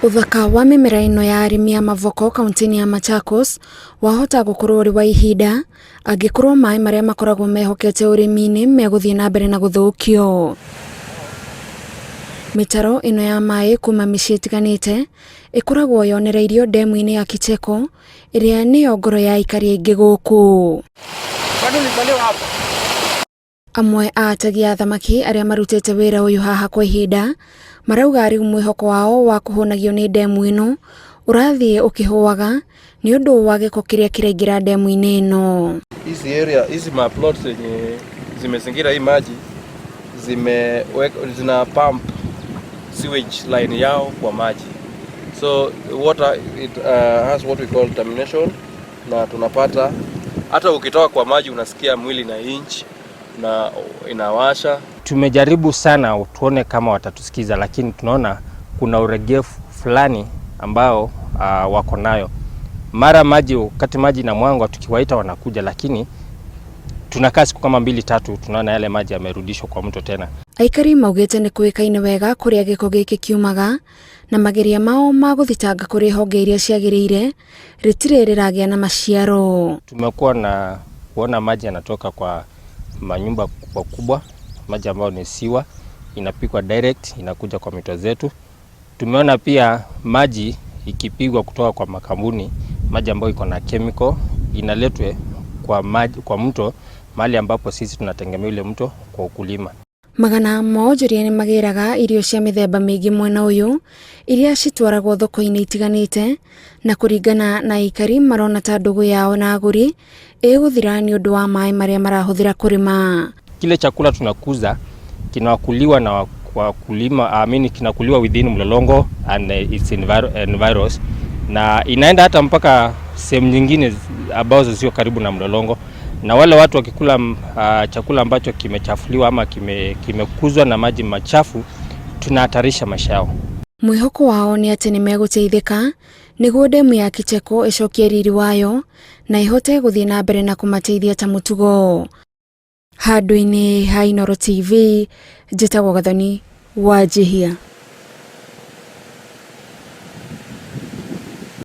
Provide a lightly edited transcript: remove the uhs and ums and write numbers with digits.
Uthaka wa mimera ino ya arimi ya mavoko kaunti-ini ya Machakos wahota gukorwo uri wa ihinda angikorwo mai maria makoragwo mehokete urimi-ini meguthie na mbere na guthukio. Mitaro ino ya mai kuma micii itiganite ikoragwo yonereirio ndemu-ini ya Kicheko iria niyo ngoro ya aikari aingi guku. Amwe a ategi a thamaki aria marutite wira uyu haha kwa ihinda marauga ari mwihoko wao wa kuhunagio ni ndemu ino urathie ukihuaga ni undu wa giko kiria kiraingira ndemu-ini ino. Hizi maplots zenye zimezingira hii maji zina pump sewage line yao kwa maji, so water has what we call termination, na tunapata hata ukitoka kwa maji unasikia mwili na inch na inawasha. Tumejaribu sana tuone kama watatusikiza, lakini tunaona kuna uregefu fulani ambao wako nayo. Mara wakati maji na mwangwa tukiwaita wanakuja, lakini tunakaa siku kama 2-3 tunaona yale maji yamerudishwa kwa mto tena. Aikari maugite ni kuikaine wega kuria giko giki kiumaga na mageria mao maguthitanga kuri honge iria ciagirire ritire riragia na maciaro. Tumekuwa na kuona maji yanatoka kwa manyumba kubwa, maji ambayo ni siwa inapigwa direct inakuja kwa mito zetu. Tumeona pia maji ikipigwa kutoka kwa makampuni, maji ambayo iko na chemical inaletwe kwa mto, mahali ambapo sisi tunategemea ile mto kwa ukulima. Magana mojuria ni magiraga irio cia mithemba mingi mwena uyu iria citwaragwo thoko-ini itiganite, na kuringana na aikari marona ta ndugu yao na aguri iguthira ni undu wa mai maria marahuthira kurima. Kile chakula tunakuza kinakuliwa na wakulima, kinakuliwa within Mlolongo and its environs, na inaenda hata mpaka sehemu nyingine ambazo sio karibu na Mlolongo, na wale watu wakikula chakula ambacho kimechafuliwa ama kimekuzwa na maji machafu tunahatarisha maisha yao. Mwihoko wao ni ati ni meguteithika niguo ndemu ya Kicheko icokie riri wayo na ihote guthie na mbere na kumateithia ta mutugo. Handu-ini ha Inooro TV, njitagwo Gathoni Wanjihia.